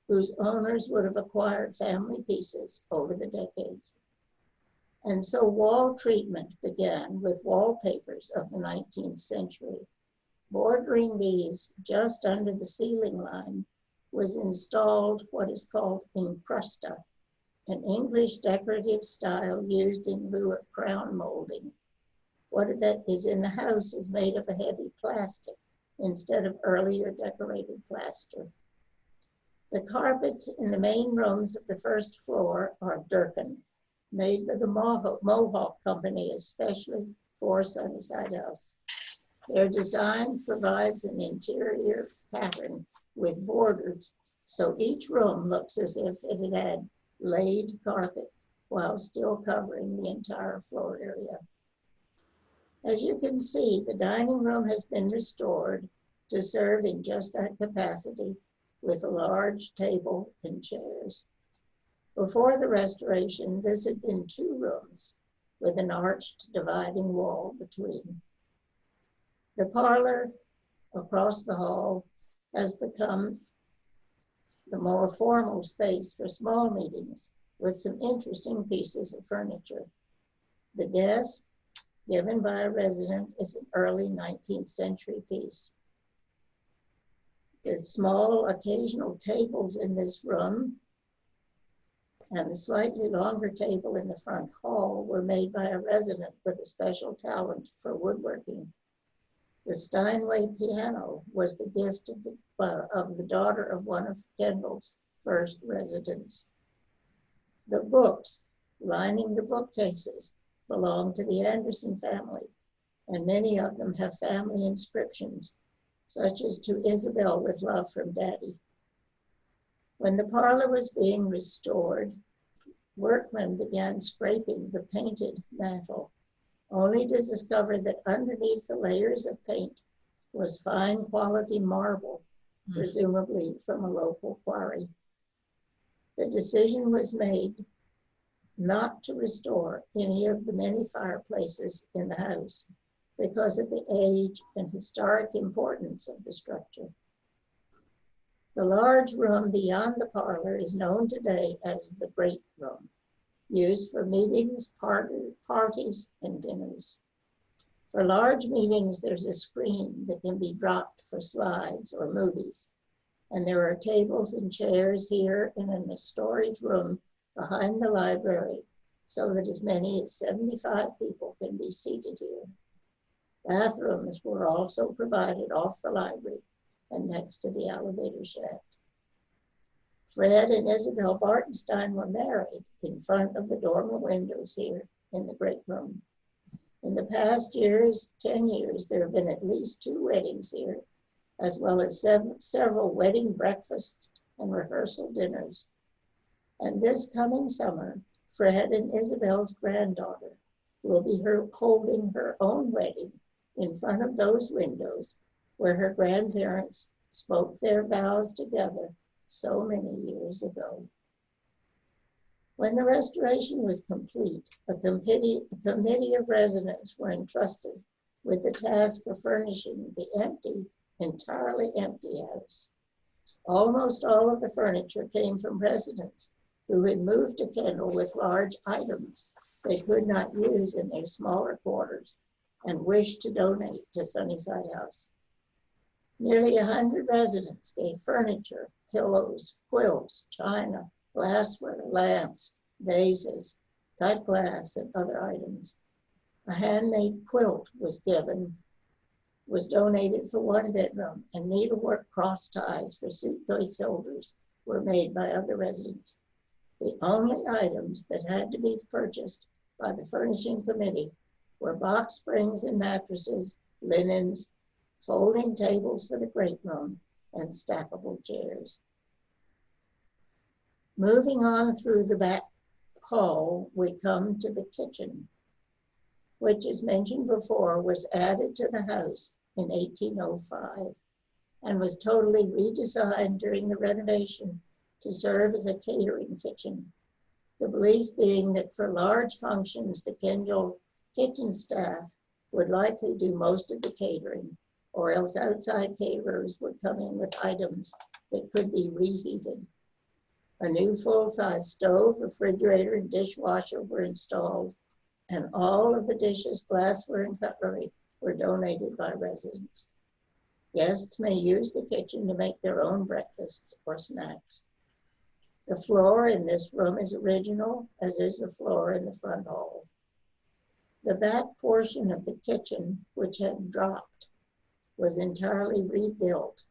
whose owners would have acquired family pieces over the decades. And so wall treatment began with wallpapers of the 19th century. Bordering these, just under the ceiling line, was installed what is called incrusta, an English decorative style used in lieu of crown molding. What that is in the house is made of a heavy plastic instead of earlier decorated plaster. The carpets in the main rooms of the first floor are Durkin, made by the Mohawk Company, especially for Sunnyside House. Their design provides an interior pattern with borders, so each room looks as if it had laid carpet while still covering the entire floor area. As you can see, the dining room has been restored to serve in just that capacity with a large table and chairs. Before the restoration, this had been 2 rooms with an arched dividing wall between. The parlor across the hall has become the more formal space for small meetings with some interesting pieces of furniture. The desk, given by a resident, is an early 19th century piece. The small occasional tables in this room and the slightly longer table in the front hall were made by a resident with a special talent for woodworking. The Steinway piano was the gift of the daughter of one of Kendall's first residents. The books lining the bookcases belong to the Anderson family, and many of them have family inscriptions, such as "To Isabel with love from Daddy." When the parlor was being restored, workmen began scraping the painted mantel, only to discover that underneath the layers of paint was fine quality marble, presumably from a local quarry. The decision was made not to restore any of the many fireplaces in the house because of the age and historic importance of the structure. The large room beyond the parlor is known today as the Great Room, used for meetings, parties, and dinners. For large meetings, there's a screen that can be dropped for slides or movies. And there are tables and chairs here and in a storage room behind the library so that as many as 75 people can be seated here. Bathrooms were also provided off the library and next to the elevator shaft. Fred and Isabel Bartenstein were married in front of the dormer windows here in the Great Room. In the past 10 years, there have been at least 2 weddings here, as well as several wedding breakfasts and rehearsal dinners. And this coming summer, Fred and Isabel's granddaughter will be holding her own wedding in front of those windows where her grandparents spoke their vows together so many years ago. When the restoration was complete, a committee of residents were entrusted with the task of furnishing the entirely empty house. Almost all of the furniture came from residents who had moved to Kendal with large items they could not use in their smaller quarters and wished to donate to Sunnyside House. Nearly 100 residents gave furniture, pillows, quilts, china, glassware, lamps, vases, cut glass, and other items. A handmade quilt was donated for one bedroom, and needlework cross ties for suitcase holders were made by other residents. The only items that had to be purchased by the furnishing committee were box springs and mattresses, linens, folding tables for the great room, and stackable chairs. Moving on through the back hall, we come to the kitchen, which, as mentioned before, was added to the house in 1805 and was totally redesigned during the renovation to serve as a catering kitchen. The belief being that for large functions, the Kendall kitchen staff would likely do most of the catering, or else outside caterers would come in with items that could be reheated. A new full-size stove, refrigerator, and dishwasher were installed, and all of the dishes, glassware, and cutlery were donated by residents. Guests may use the kitchen to make their own breakfasts or snacks. The floor in this room is original, as is the floor in the front hall. The back portion of the kitchen, which had dropped, was entirely rebuilt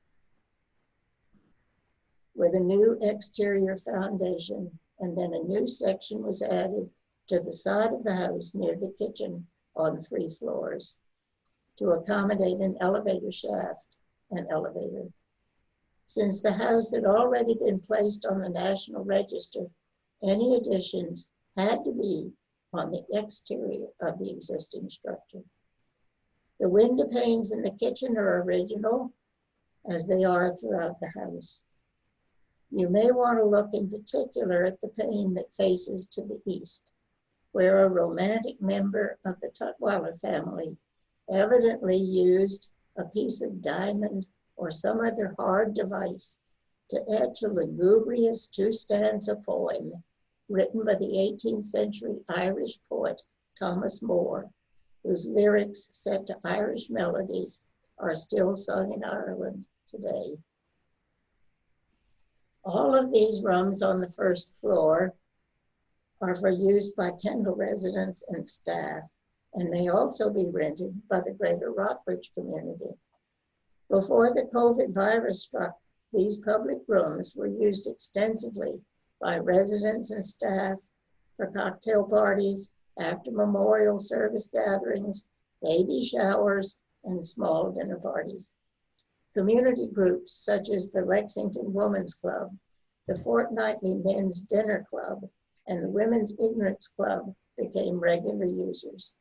with a new exterior foundation, and then a new section was added to the side of the house near the kitchen on 3 floors to accommodate an elevator shaft and elevator. Since the house had already been placed on the National Register, any additions had to be on the exterior of the existing structure. The window panes in the kitchen are original, as they are throughout the house. You may want to look in particular at the pane that faces to the east, where a romantic member of the Tutwiler family evidently used a piece of diamond or some other hard device to etch a lugubrious 2-stanza poem written by the 18th century Irish poet Thomas Moore, whose lyrics set to Irish melodies are still sung in Ireland today. All of these rooms on the first floor are for use by Kendall residents and staff, and may also be rented by the greater Rockbridge community. Before the COVID virus struck, these public rooms were used extensively by residents and staff for cocktail parties, after memorial service gatherings, baby showers, and small dinner parties. Community groups such as the Lexington Women's Club, the Fortnightly Men's Dinner Club, and the Women's Ignorance Club became regular users.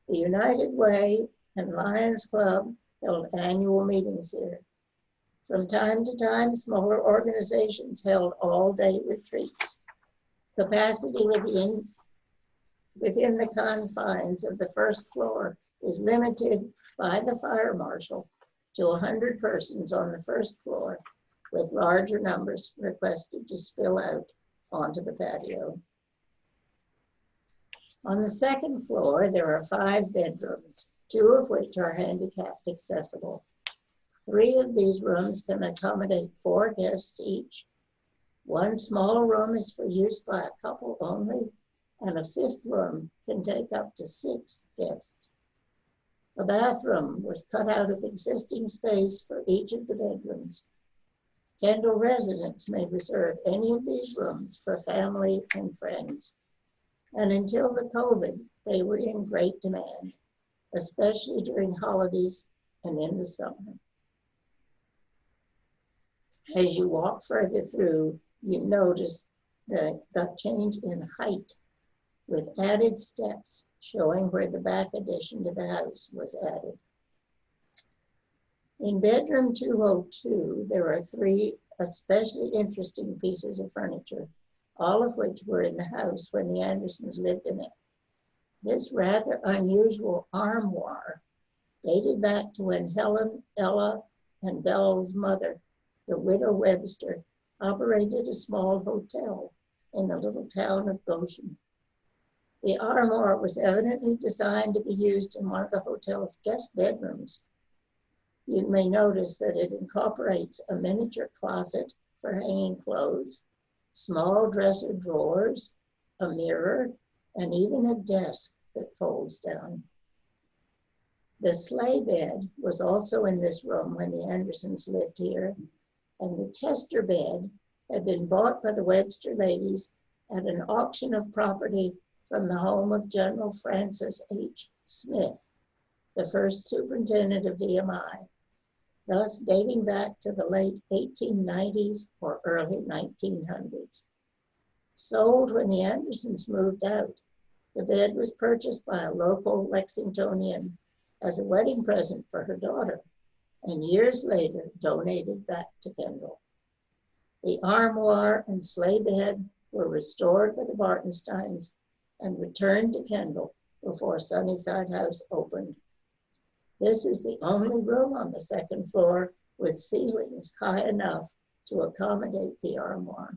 The United Way and Lions Club held annual meetings here. From time to time, smaller organizations held all-day retreats. Capacity within the confines of the first floor is limited by the fire marshal to 100 persons on the first floor, with larger numbers requested to spill out onto the patio. On the second floor, there are 5 bedrooms, 2 of which are handicapped accessible. 3 of these rooms can accommodate 4 guests each. 1 small room is for use by a couple only, and a 5th room can take up to 6 guests. A bathroom was cut out of existing space for each of the bedrooms. Kendall residents may reserve any of these rooms for family and friends. And until the COVID, they were in great demand, especially during holidays and in the summer. As you walk further through, you notice the change in height with added steps showing where the back addition to the house was added. In bedroom 202, there are 3 especially interesting pieces of furniture, all of which were in the house when the Andersons lived in it. This rather unusual armoire dated back to when Helen, Ella, and Belle's mother the widow Webster, operated a small hotel in the little town of Goshen. The armoire was evidently designed to be used in one of the hotel's guest bedrooms. You may notice that it incorporates a miniature closet for hanging clothes, small dresser drawers, a mirror, and even a desk that folds down. The sleigh bed was also in this room when the Andersons lived here, and the tester bed had been bought by the Webster ladies at an auction of property from the home of General Francis H. Smith, the first superintendent of VMI, thus dating back to the late 1890s or early 1900s. Sold when the Andersons moved out, the bed was purchased by a local Lexingtonian as a wedding present for her daughter, and years later donated back to Kendall. The armoire and sleigh bed were restored by the Bartensteins and returned to Kendall before Sunnyside House opened. This is the only room on the second floor with ceilings high enough to accommodate the armoire.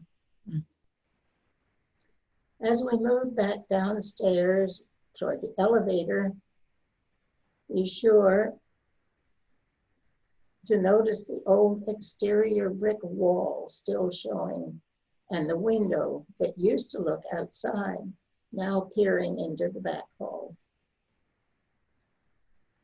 As we move back downstairs toward the elevator, be sure to notice the old exterior brick wall still showing and the window that used to look outside, now peering into the back hall.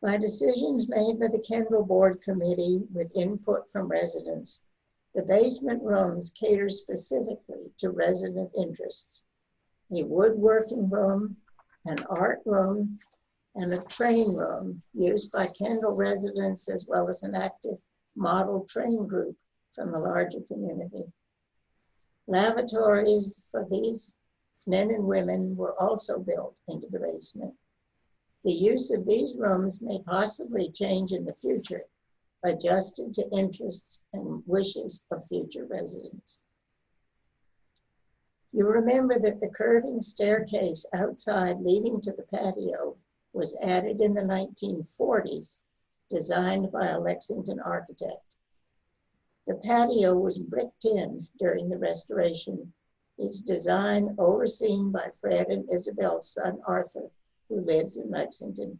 By decisions made by the Kendall Board Committee with input from residents, the basement rooms cater specifically to resident interests. A woodworking room, an art room, and a train room used by Kendall residents as well as an active model train group from the larger community. Lavatories for these men and women were also built into the basement. The use of these rooms may possibly change in the future, adjusted to interests and wishes of future residents. You remember that the curving staircase outside leading to the patio was added in the 1940s, designed by a Lexington architect. The patio was bricked in during the restoration, its design overseen by Fred and Isabel's son, Arthur, who lives in Lexington.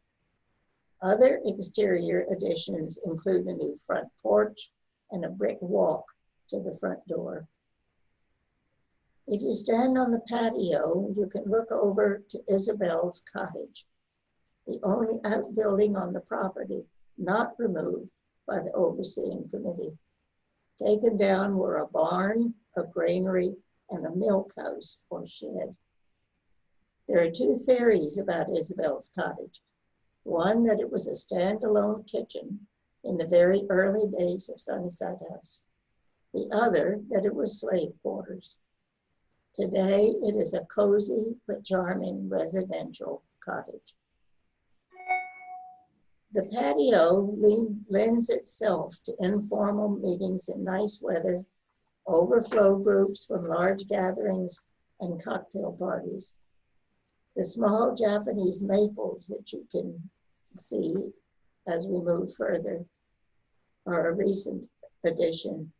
Other exterior additions include the new front porch and a brick walk to the front door. If you stand on the patio, you can look over to Isabel's cottage, the only outbuilding on the property not removed by the overseeing committee. Taken down were a barn, a granary, and a milk house or shed. There are two theories about Isabel's cottage. One, that it was a standalone kitchen in the very early days of Sunnyside House. The other, that it was slave quarters. Today, it is a cozy but charming residential cottage. The patio lends itself to informal meetings in nice weather, overflow groups from large gatherings, and cocktail parties. The small Japanese maples that you can see as we move further are a recent addition.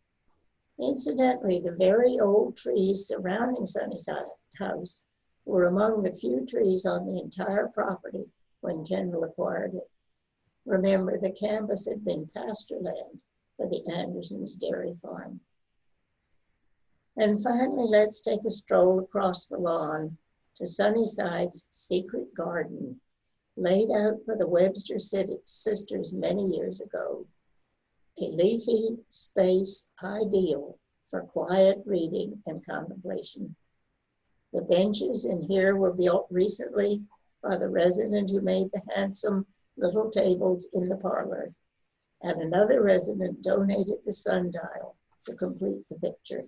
Incidentally, the very old trees surrounding Sunnyside House were among the few trees on the entire property when Kendall acquired it. Remember, the campus had been pasture land for the Andersons' dairy farm. And finally, let's take a stroll across the lawn to Sunnyside's secret garden, laid out for the Webster sisters many years ago. A leafy space ideal for quiet reading and contemplation. The benches in here were built recently by the resident who made the handsome little tables in the parlor, and another resident donated the sundial to complete the picture.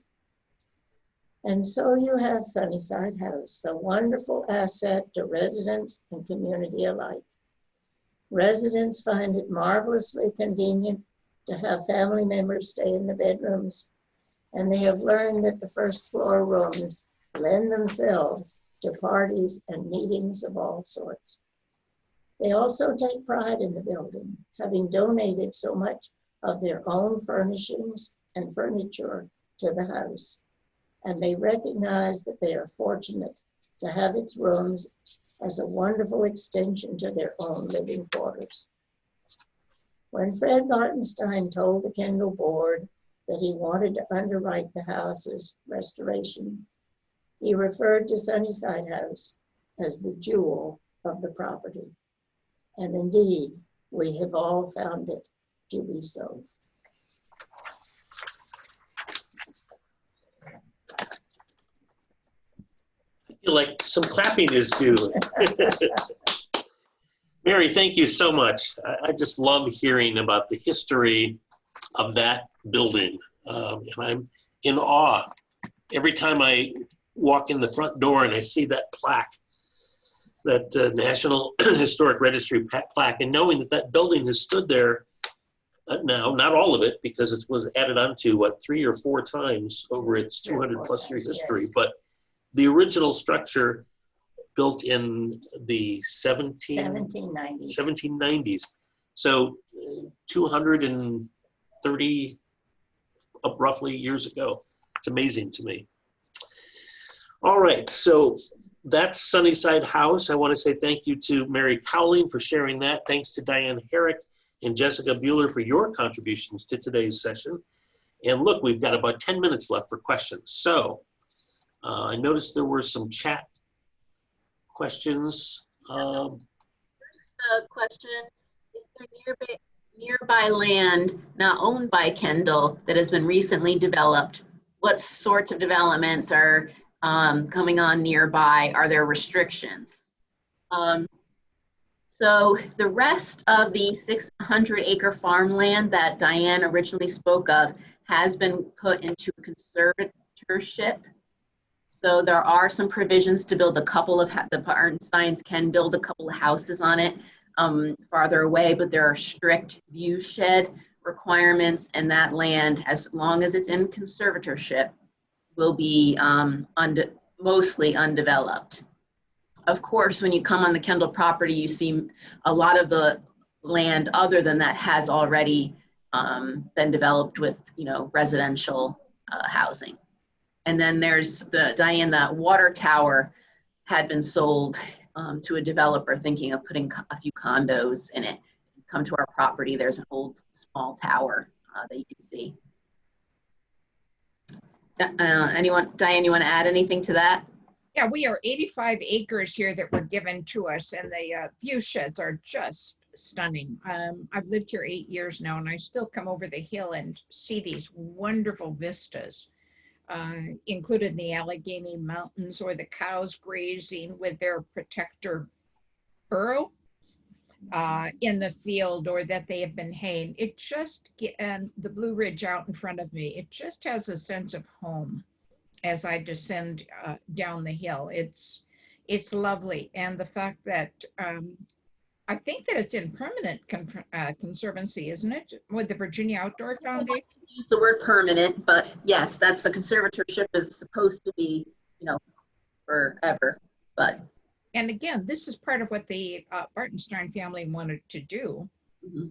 And so you have Sunnyside House, a wonderful asset to residents and community alike. Residents find it marvelously convenient to have family members stay in the bedrooms, and they have learned that the first floor rooms lend themselves to parties and meetings of all sorts. They also take pride in the building, having donated so much of their own furnishings and furniture to the house, and they recognize that they are fortunate to have its rooms as a wonderful extension to their own living quarters. When Fred Martinstein told the Kendall board that he wanted to underwrite the house's restoration, he referred to Sunnyside House as the jewel of the property. And indeed, we have all found it to be so. I feel like some clapping is due. Mary, thank you so much. I just love hearing about the history of that building. And I'm in awe every time I walk in the front door and I see that plaque, that National Historic Registry plaque, and knowing that that building has stood there now, not all of it, because it was added onto, what, 3 or 4 times over its 200+ year history, yes. But the original structure built in the 1790s. So 230 roughly years ago. It's amazing to me. All right, so that's Sunnyside House. I want to say thank you to Mary Coulling for sharing that. Thanks to Diane Herrick and Jessica Bueller for your contributions to today's session. And look, we've got about 10 minutes left for questions. So I noticed there were some chat questions. First question, is there nearby land not owned by Kendall that has been recently developed? What sorts of developments are coming on nearby? Are there restrictions? So the rest of the 600-acre farmland that Diane originally spoke of has been put into conservatorship. So there are some provisions to build a couple of, the Martinsteins can build a couple of houses on it farther away, but there are strict view shed requirements, and that land, as long as it's in conservatorship, will be mostly undeveloped. Of course, when you come on the Kendall property, you see a lot of the land other than that has already been developed with, residential housing. And then there's Diane, that water tower had been sold to a developer thinking of putting a few condos in it. Come to our property, there's an old small tower that you can see. Diane, you want to add anything to that? Yeah, we are 85 acres here that were given to us, and the view sheds are just stunning. I've lived here 8 years now, and I still come over the hill and see these wonderful vistas. Included in the Allegheny Mountains, or the cows grazing with their protector burrow in the field, or that they have been haying. It just, and the Blue Ridge out in front of me, it just has a sense of home as I descend down the hill. It's lovely. And the fact that I think that it's in permanent conservancy, isn't it? With the Virginia Outdoor Foundation. Use the word permanent, but yes, that's the conservatorship is supposed to be, forever. But and again, this is part of what the Martinstein family wanted to do,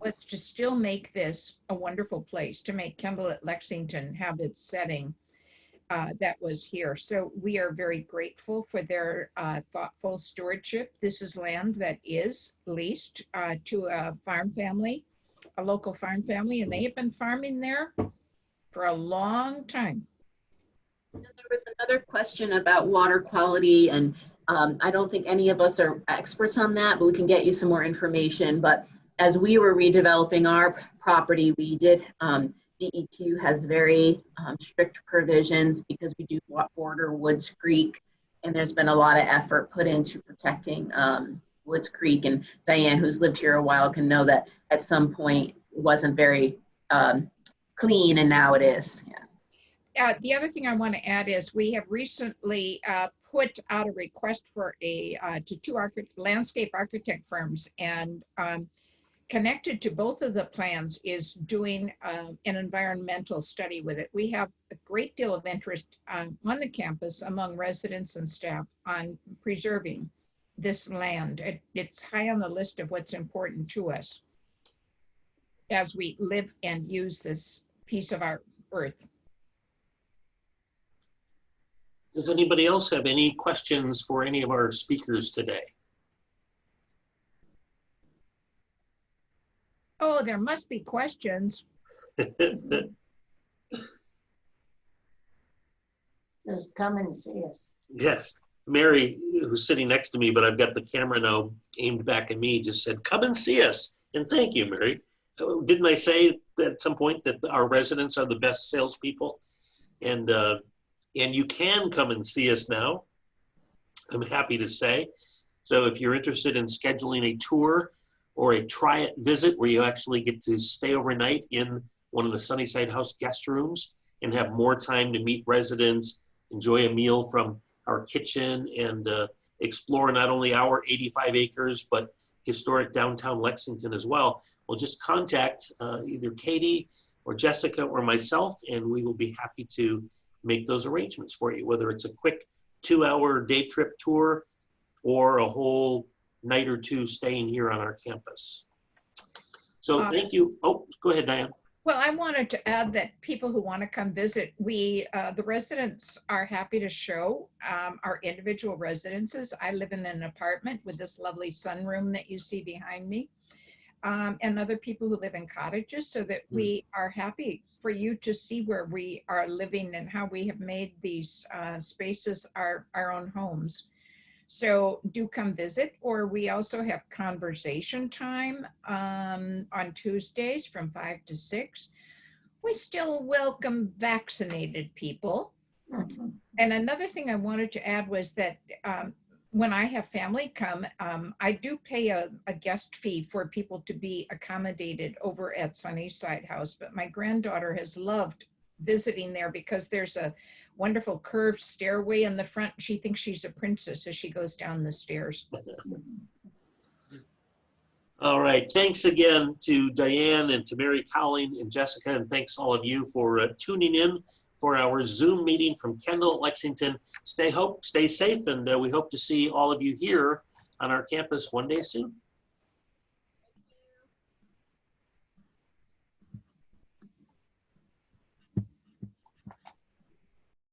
was to still make this a wonderful place, to make Kendall at Lexington have its setting that was here. So we are very grateful for their thoughtful stewardship. This is land that is leased to a farm family, a local farm family, and they have been farming there for a long time. There was another question about water quality, and I don't think any of us are experts on that, but we can get you some more information. But as we were redeveloping our property, we did, DEQ has very strict provisions because we do border Woods Creek, and there's been a lot of effort put into protecting Woods Creek. And Diane, who's lived here a while, can know that at some point it wasn't very clean, and now it is. Yeah. The other thing I want to add is we have recently put out a request for to 2 landscape architect firms, and connected to both of the plans is doing an environmental study with it. We have a great deal of interest on the campus among residents and staff on preserving this land. It's high on the list of what's important to us as we live and use this piece of our earth. Does anybody else have any questions for any of our speakers today? Oh, there must be questions. Just come and see us. Yes. Mary, who's sitting next to me, but I've got the camera now aimed back at me, just said, come and see us. And thank you, Mary. Didn't I say at some point that our residents are the best salespeople? And you can come and see us now, I'm happy to say. So if you're interested in scheduling a tour or a try-it visit where you actually get to stay overnight in one of the Sunnyside House guest rooms and have more time to meet residents, enjoy a meal from our kitchen, and explore not only our 85 acres, but historic downtown Lexington as well, well, just contact either Katie or Jessica or myself, and we will be happy to make those arrangements for you, whether it's a quick 2-hour day trip tour or a whole night or two staying here on our campus. So thank you. Oh, go ahead, Diane. Well, I wanted to add that people who want to come visit, the residents are happy to show our individual residences. I live in an apartment with this lovely sunroom that you see behind me, and other people who live in cottages, so that we are happy for you to see where we are living and how we have made these spaces our own homes. So do come visit, or we also have conversation time on Tuesdays from 5 to 6. We still welcome vaccinated people. And another thing I wanted to add was that when I have family come, I do pay a guest fee for people to be accommodated over at Sunnyside House, but my granddaughter has loved visiting there because there's a wonderful curved stairway in the front. She thinks she's a princess as she goes down the stairs. All right, thanks again to Diane and to Mary Coulling and Jessica, and thanks all of you for tuning in for our Zoom meeting from Kendall, Lexington. Stay safe, and we hope to see all of you here on our campus one day soon.